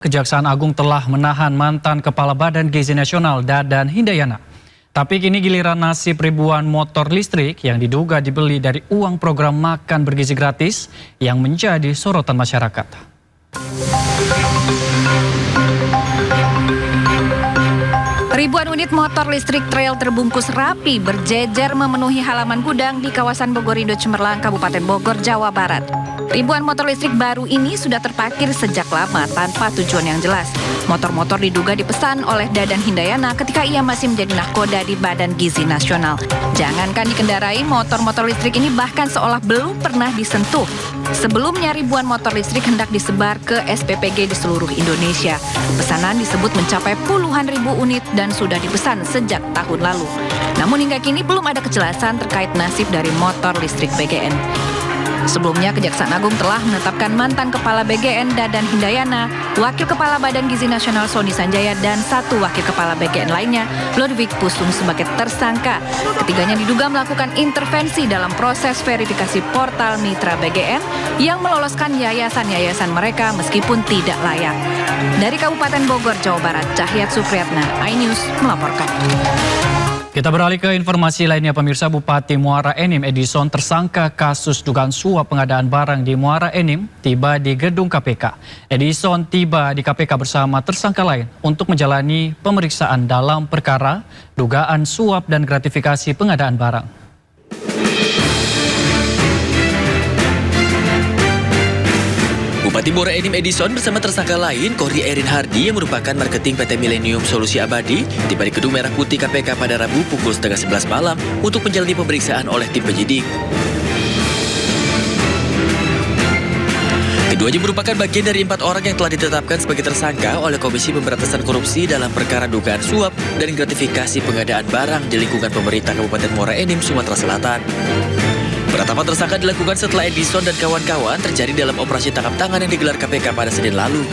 Kejaksaan Agung telah menahan mantan Kepala Badan Gizi Nasional Dadan Hindayana. Tapi kini giliran nasib ribuan motor listrik yang diduga dibeli dari uang program makan bergizi gratis yang menjadi sorotan masyarakat. Ribuan unit motor listrik trail terbungkus rapi berjejer memenuhi halaman gudang di kawasan Bogorindo Cemerlang, Kabupaten Bogor, Jawa Barat. Ribuan motor listrik baru ini sudah terparkir sejak lama tanpa tujuan yang jelas. Motor-motor diduga dipesan oleh Dadan Hindayana ketika ia masih menjadi nahkoda di Badan Gizi Nasional. Jangankan dikendarai, motor-motor listrik ini bahkan seolah belum pernah disentuh. Sebelumnya ribuan motor listrik hendak disebar ke SPPG di seluruh Indonesia. Pesanan disebut mencapai puluhan ribu unit dan sudah dipesan sejak tahun lalu. Namun hingga kini belum ada kejelasan terkait nasib dari motor listrik BGN. Sebelumnya, Kejaksaan Agung telah menetapkan mantan Kepala BGN Dadan Hindayana, Wakil Kepala Badan Gizi Nasional Sony Sanjaya, dan satu Wakil Kepala BGN lainnya, Ludwig Pusung, sebagai tersangka. Ketiganya diduga melakukan intervensi dalam proses verifikasi portal Mitra BGN yang meloloskan yayasan-yayasan mereka meskipun tidak layak. Dari Kabupaten Bogor, Jawa Barat, Cahyat Supriyatna, iNews melaporkan. Kita beralih ke informasi lainnya, pemirsa. Bupati Muara Enim Edison tersangka kasus dugaan suap pengadaan barang di Muara Enim tiba di gedung KPK. Edison tiba di KPK bersama tersangka lain untuk menjalani pemeriksaan dalam perkara dugaan suap dan gratifikasi pengadaan barang. Bupati Muara Enim Edison bersama tersangka lain, Kohri Erin Hardi yang merupakan marketing PT Millennium Solusi Abadi, tiba di Gedung Merah Putih KPK pada Rabu pukul 10:30 malam untuk menjalani pemeriksaan oleh tim penyidik. Keduanya merupakan bagian dari 4 orang yang telah ditetapkan sebagai tersangka oleh Komisi Pemberantasan Korupsi dalam perkara dugaan suap dan gratifikasi pengadaan barang di lingkungan pemerintah Kabupaten Muara Enim, Sumatera Selatan. Penetapan tersangka dilakukan setelah Edison dan kawan-kawan terjadi dalam operasi tangkap tangan yang digelar KPK pada Senin lalu.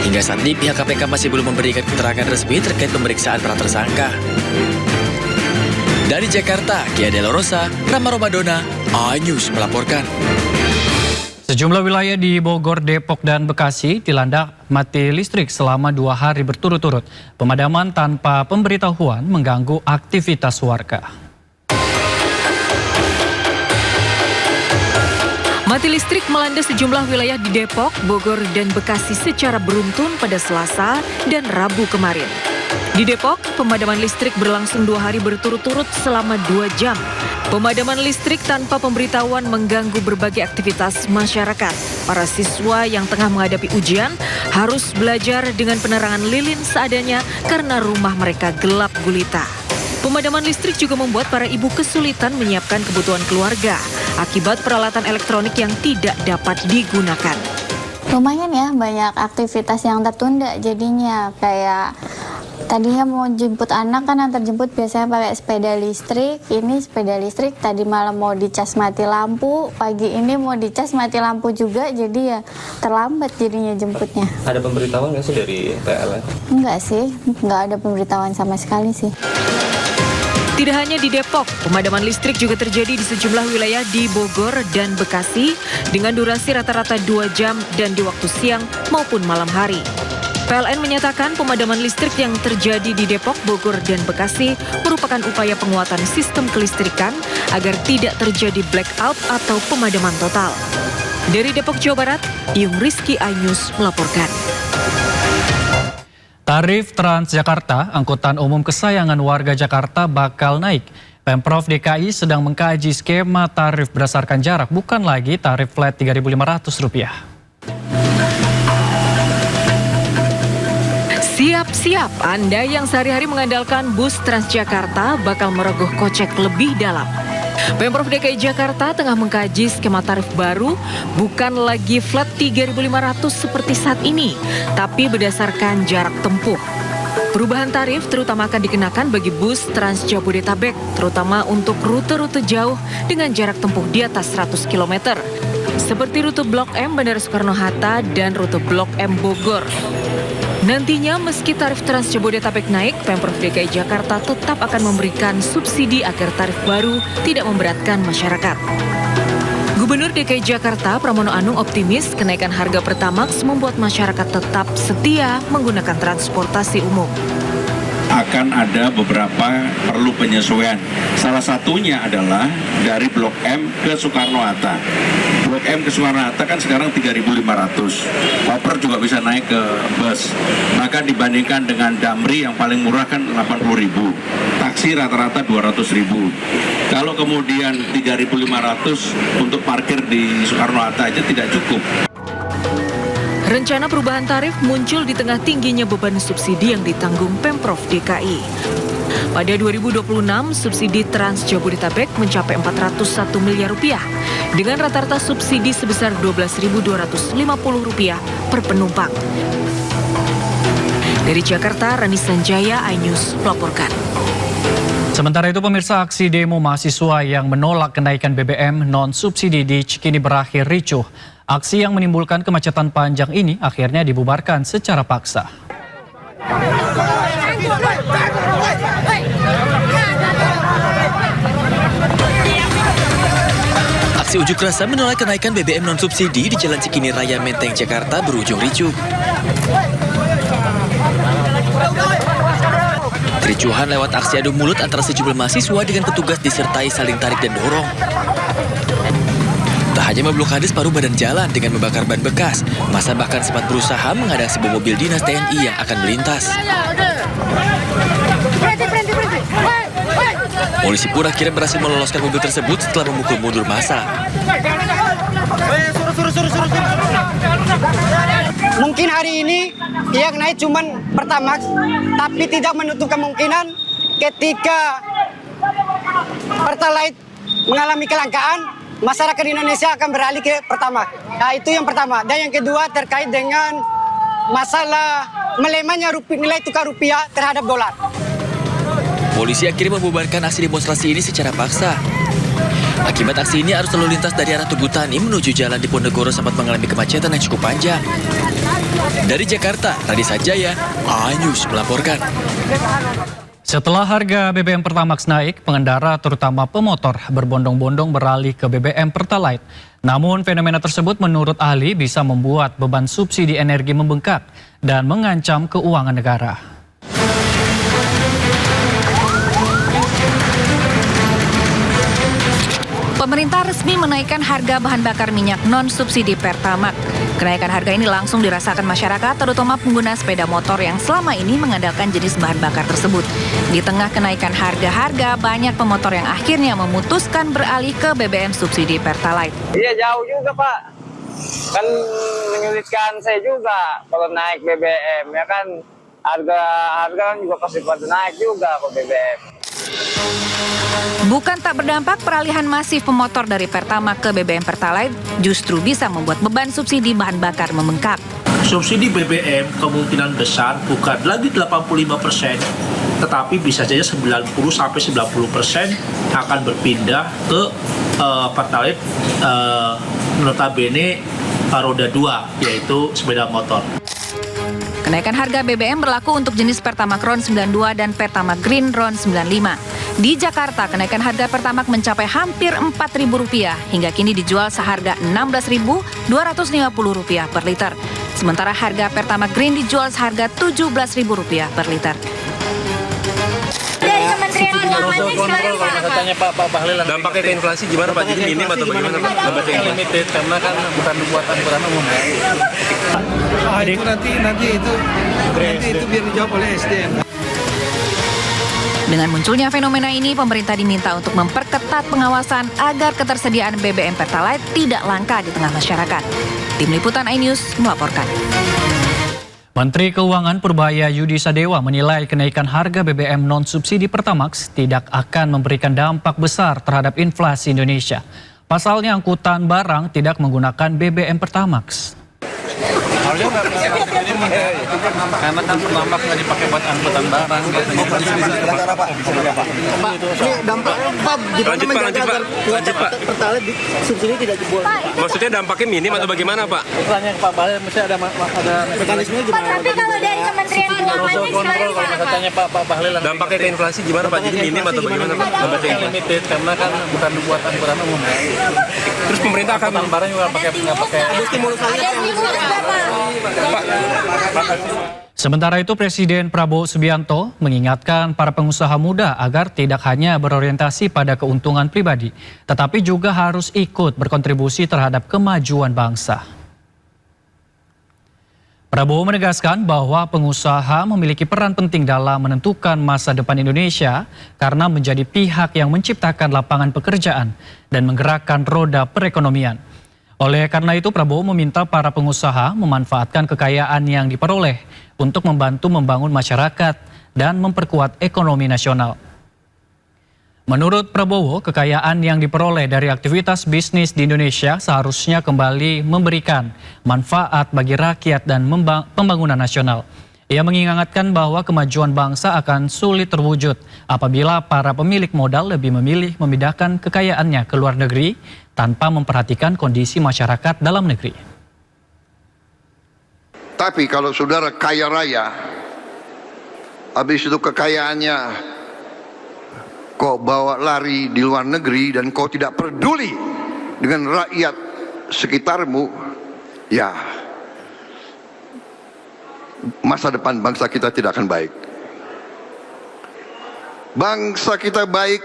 Hingga saat ini pihak KPK masih belum memberikan keterangan resmi terkait pemeriksaan para tersangka. Dari Jakarta, Kia Dela Rosa, Rama Romadona, iNews melaporkan. Sejumlah wilayah di Bogor, Depok, dan Bekasi dilanda mati listrik selama 2 hari berturut-turut. Pemadaman tanpa pemberitahuan mengganggu aktivitas warga. Mati listrik melanda sejumlah wilayah di Depok, Bogor, dan Bekasi secara beruntun pada Selasa dan Rabu kemarin. Di Depok, pemadaman listrik berlangsung 2 hari berturut-turut selama 2 jam. Pemadaman listrik tanpa pemberitahuan mengganggu berbagai aktivitas masyarakat. Para siswa yang tengah menghadapi ujian harus belajar dengan penerangan lilin seadanya karena rumah mereka gelap gulita. Pemadaman listrik juga membuat para ibu kesulitan menyiapkan kebutuhan keluarga akibat peralatan elektronik yang tidak dapat digunakan. Lumayan ya, banyak aktivitas yang tertunda jadinya. Kayak tadinya mau jemput anak kan antar jemput biasanya pakai sepeda listrik. Ini sepeda listrik tadi malam mau dicas mati lampu, pagi ini mau dicas mati lampu juga, jadi ya terlambat jadinya jemputnya. Ada pemberitahuan nggak sih dari PLN? Enggak sih, enggak ada pemberitahuan sama sekali sih. Tidak hanya di Depok, pemadaman listrik juga terjadi di sejumlah wilayah di Bogor dan Bekasi dengan durasi rata-rata 2 jam dan di waktu siang maupun malam hari. PLN menyatakan pemadaman listrik yang terjadi di Depok, Bogor, dan Bekasi merupakan upaya penguatan sistem kelistrikan agar tidak terjadi blackout atau pemadaman total. Dari Depok, Jawa Barat, Yung Rizky, iNews melaporkan. Tarif Transjakarta, angkutan umum kesayangan warga Jakarta, bakal naik. Pemprov DKI sedang mengkaji skema tarif berdasarkan jarak, bukan lagi tarif flat Rp3.500. Siap-siap, Anda yang sehari-hari mengandalkan bus Transjakarta bakal merogoh kocek lebih dalam. Pemprov DKI Jakarta tengah mengkaji skema tarif baru, bukan lagi flat Rp3.500 seperti saat ini, tapi berdasarkan jarak tempuh. Perubahan tarif terutama akan dikenakan bagi bus Trans Jabodetabek, terutama untuk rute-rute jauh dengan jarak tempuh di atas 100 km. Seperti rute Blok M Bandara Soekarno-Hatta dan rute Blok M Bogor. Nantinya meski tarif Trans Jabodetabek naik, Pemprov DKI Jakarta tetap akan memberikan subsidi agar tarif baru tidak memberatkan masyarakat. Gubernur DKI Jakarta Pramono Anung optimis kenaikan harga Pertamax membuat masyarakat tetap setia menggunakan transportasi umum. Akan ada beberapa perlu penyesuaian. Salah satunya adalah dari Blok M ke Soekarno-Hatta. Blok M ke Soekarno-Hatta kan sekarang 3.500. Koper juga bisa naik ke bus. Maka dibandingkan dengan Damri yang paling murah kan 80.000. Taksi rata-rata 200.000. Kalau kemudian 3.500 untuk parkir di Soekarno-Hatta aja tidak cukup. Rencana perubahan tarif muncul di tengah tingginya beban subsidi yang ditanggung Pemprov DKI. Pada 2026, subsidi Trans Jabodetabek mencapai 401 miliar rupiah dengan rata-rata subsidi sebesar Rp12.250 per penumpang. Dari Jakarta, Rani Sanjaya, iNews melaporkan. Sementara itu pemirsa, aksi demo mahasiswa yang menolak kenaikan BBM non-subsidi di Cikini berakhir ricuh. Aksi yang menimbulkan kemacetan panjang ini akhirnya dibubarkan secara paksa. Aksi unjuk rasa menolak kenaikan BBM non-subsidi di Jalan Cikini Raya Menteng, Jakarta berujung ricuh. Kericuhan lewat aksi adu mulut antara sejumlah mahasiswa dengan petugas disertai saling tarik dan dorong. Tak hanya memblokade separuh badan jalan dengan membakar ban bekas, massa bahkan sempat berusaha menghadang sebuah mobil dinas TNI yang akan melintas. Polisi pun akhirnya berhasil meloloskan mobil tersebut setelah memukul mundur massa. Mungkin hari ini yang naik cuman Pertamax, tapi tidak menutup kemungkinan ketika Pertalite mengalami kelangkaan, masyarakat Indonesia akan beralih ke Pertamax. Nah, itu yang pertama. Dan yang kedua terkait dengan masalah melemahnya nilai tukar rupiah terhadap dolar. Polisi akhirnya membubarkan aksi demonstrasi ini secara paksa. Akibat aksi ini, arus lalu lintas dari arah Tugu Tani menuju Jalan Diponegoro sempat mengalami kemacetan yang cukup panjang. Dari Jakarta, Rani Sanjaya, iNews melaporkan. Setelah harga BBM Pertamax naik, pengendara terutama pemotor berbondong-bondong beralih ke BBM Pertalite. Namun fenomena tersebut menurut ahli bisa membuat beban subsidi energi membengkak dan mengancam keuangan negara. Pemerintah resmi menaikkan harga bahan bakar minyak non-subsidi Pertamax. Kenaikan harga ini langsung dirasakan masyarakat, terutama pengguna sepeda motor yang selama ini mengandalkan jenis bahan bakar tersebut. Di tengah kenaikan harga-harga, banyak pemotor yang akhirnya memutuskan beralih ke BBM subsidi Pertalite. Iya, jauh juga, Pak. Kan menyulitkan saya juga kalau naik BBM, ya kan harga kan juga pasti pada naik juga ke BBM. Bukan tak berdampak, peralihan masif pemotor dari Pertamax ke BBM Pertalite justru bisa membuat beban subsidi bahan bakar membengkak. Subsidi BBM kemungkinan besar bukan lagi 85%, tetapi bisa saja 90-90% akan berpindah ke Pertalite notabene roda 2, yaitu sepeda motor. Kenaikan harga BBM berlaku untuk jenis Pertamax RON 92 dan Pertamax Green RON 95. Di Jakarta, kenaikan harga Pertamax mencapai hampir Rp4.000 hingga kini dijual seharga Rp16.250 per liter. Sementara harga Pertamax Green dijual seharga Rp17.000 per liter. Dari Kementerian Keuangannya gimana Pak? Pak Bahlil, dampaknya ke inflasi gimana Pak? Jadi minim atau bagaimana Pak? Dampaknya limited karena kan bukan buatan umum. Itu nanti itu biar dijawab oleh SDM. Dengan munculnya fenomena ini, pemerintah diminta untuk memperketat pengawasan agar ketersediaan BBM Pertalite tidak langka di tengah masyarakat. Tim Liputan iNews melaporkan. Menteri Keuangan Purbaya Yudi Sadewa menilai kenaikan harga BBM non-subsidi Pertamax tidak akan memberikan dampak besar terhadap inflasi Indonesia. Pasalnya angkutan barang tidak menggunakan BBM Pertamax. Karena kan Pertamax nggak dipakai buat angkutan barang. Ini dampaknya Lanjut Pak. Pertalite subsidi tidak dibuat. Maksudnya dampaknya minim atau bagaimana Pak? Pak, tapi kalau dari Kementerian Keuangan kontrol kalau katanya Pak Bahlil. Dampaknya ke inflasi gimana Pak? Jadi minim atau bagaimana Pak? Dampaknya limited karena kan bukan buatan umum. Terus pemerintah akan barang juga nggak pakai ada stimulus lagi. Sementara itu, Presiden Prabowo Subianto mengingatkan para pengusaha muda agar tidak hanya berorientasi pada keuntungan pribadi, tetapi juga harus ikut berkontribusi terhadap kemajuan bangsa. Prabowo menegaskan bahwa pengusaha memiliki peran penting dalam menentukan masa depan Indonesia karena menjadi pihak yang menciptakan lapangan pekerjaan dan menggerakkan roda perekonomian. Oleh karena itu, Prabowo meminta para pengusaha memanfaatkan kekayaan yang diperoleh untuk membantu membangun masyarakat dan memperkuat ekonomi nasional. Menurut Prabowo, kekayaan yang diperoleh dari aktivitas bisnis di Indonesia seharusnya kembali memberikan manfaat bagi rakyat dan pembangunan nasional. Ia mengingatkan bahwa kemajuan bangsa akan sulit terwujud apabila para pemilik modal lebih memilih memindahkan kekayaannya ke luar negeri tanpa memperhatikan kondisi masyarakat dalam negeri. Tapi kalau saudara kaya raya, habis itu kekayaannya kau bawa lari di luar negeri dan kau tidak peduli dengan rakyat sekitarmu, ya masa depan bangsa kita tidak akan baik. Bangsa kita baik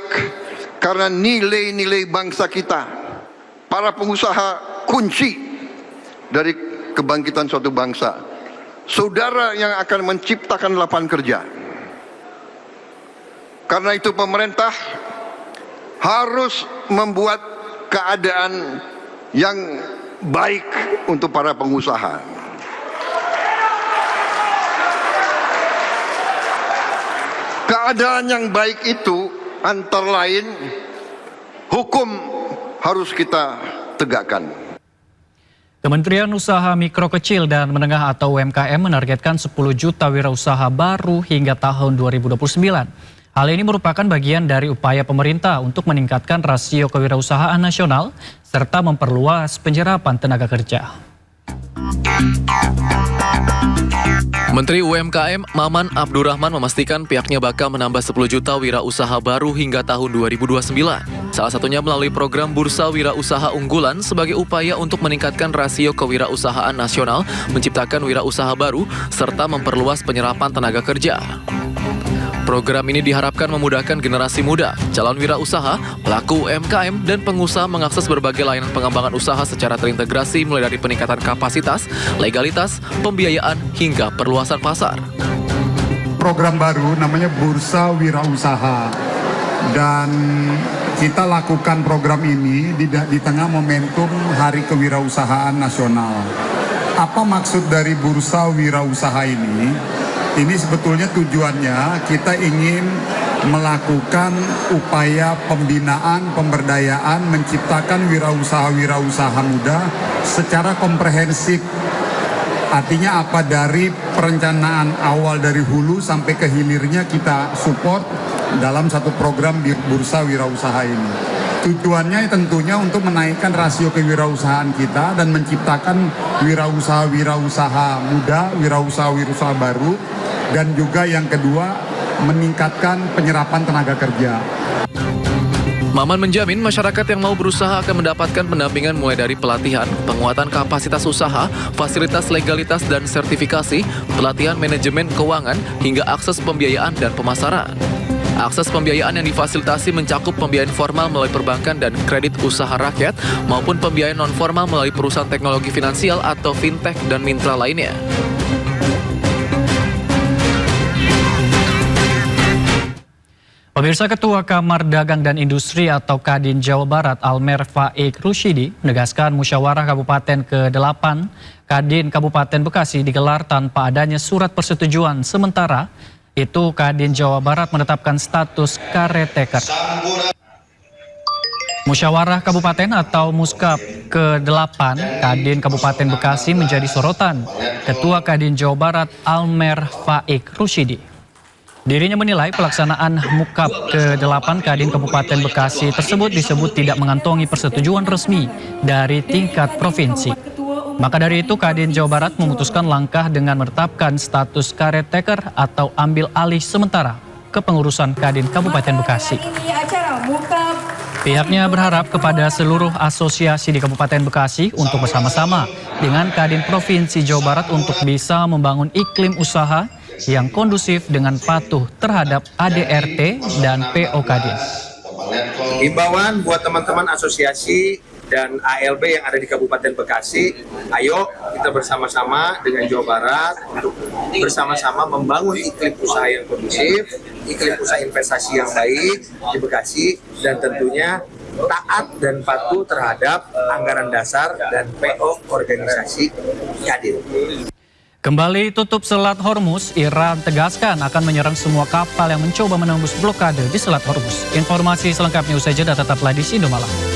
karena nilai-nilai bangsa kita. Para pengusaha kunci dari kebangkitan suatu bangsa. Saudara yang akan menciptakan lapangan kerja. Karena itu pemerintah harus membuat keadaan yang baik untuk para pengusaha. Keadaan yang baik itu antara lain hukum harus kita tegakkan. Kementerian Usaha Mikro Kecil dan Menengah atau UMKM menargetkan 10 juta wirausaha baru hingga tahun 2029. Hal ini merupakan bagian dari upaya pemerintah untuk meningkatkan rasio kewirausahaan nasional serta memperluas penyerapan tenaga kerja. Menteri UMKM Maman Abdurrahman memastikan pihaknya bakal menambah 10 juta wirausaha baru hingga tahun 2029. Salah satunya melalui program Bursa Wirausaha Unggulan sebagai upaya untuk meningkatkan rasio kewirausahaan nasional, menciptakan wirausaha baru, serta memperluas penyerapan tenaga kerja. Program ini diharapkan memudahkan generasi muda, calon wirausaha, pelaku UMKM, dan pengusaha mengakses berbagai layanan pengembangan usaha secara terintegrasi mulai dari peningkatan kapasitas, legalitas, pembiayaan, hingga perluasan pasar. Program baru namanya Bursa Wirausaha, dan kita lakukan program ini di tengah momentum Hari Kewirausahaan Nasional. Apa maksud dari Bursa Wirausaha ini? Ini sebetulnya tujuannya kita ingin melakukan upaya pembinaan, pemberdayaan, menciptakan wirausaha-wirausaha muda secara komprehensif. Artinya apa, dari perencanaan awal dari hulu sampai ke hilirnya kita support dalam satu program di Bursa Wirausaha ini. Tujuannya tentunya untuk menaikkan rasio kewirausahaan kita dan menciptakan wirausaha-wirausaha muda, wirausaha-wirausaha baru, dan juga yang kedua meningkatkan penyerapan tenaga kerja. Maman menjamin masyarakat yang mau berusaha akan mendapatkan pendampingan mulai dari pelatihan, penguatan kapasitas usaha, fasilitas legalitas dan sertifikasi, pelatihan manajemen keuangan, hingga akses pembiayaan dan pemasaran. Akses pembiayaan yang difasilitasi mencakup pembiayaan formal melalui perbankan dan kredit usaha rakyat maupun pembiayaan non-formal melalui perusahaan teknologi finansial atau fintech dan mitra lainnya. Pemirsa, Ketua Kamar Dagang dan Industri atau Kadin Jawa Barat Almer Faik Rusyidi menegaskan musyawarah Kabupaten ke-8 Kadin Kabupaten Bekasi digelar tanpa adanya surat persetujuan sementara. Itu Kadin Jawa Barat menetapkan status caretaker. Musyawarah Kabupaten atau Muskap ke-8 Kadin Kabupaten Bekasi menjadi sorotan Ketua Kadin Jawa Barat Almer Faik Rusyidi. Dirinya menilai pelaksanaan Mukap ke-8 Kadin Kabupaten Bekasi tersebut disebut tidak mengantongi persetujuan resmi dari tingkat provinsi. Maka dari itu, Kadin Jawa Barat memutuskan langkah dengan menetapkan status caretaker atau ambil alih sementara kepengurusan Kadin Kabupaten Bekasi. Pihaknya berharap kepada seluruh asosiasi di Kabupaten Bekasi untuk bersama-sama dengan Kadin Provinsi Jawa Barat untuk bisa membangun iklim usaha yang kondusif dengan patuh terhadap ADRT dan PO Kadin. Himbauan buat teman-teman asosiasi dan ALB yang ada di Kabupaten Bekasi, ayo kita bersama-sama dengan Jawa Barat untuk bersama-sama membangun iklim usaha yang kondusif, iklim usaha investasi yang baik di Bekasi, dan tentunya taat dan patuh terhadap anggaran dasar dan PO organisasi Kadin. Kembali tutup Selat Hormuz, Iran tegaskan akan menyerang semua kapal yang mencoba menembus blokade di Selat Hormuz. Informasi selengkapnya usai jeda, tetaplah di Sindo Malam.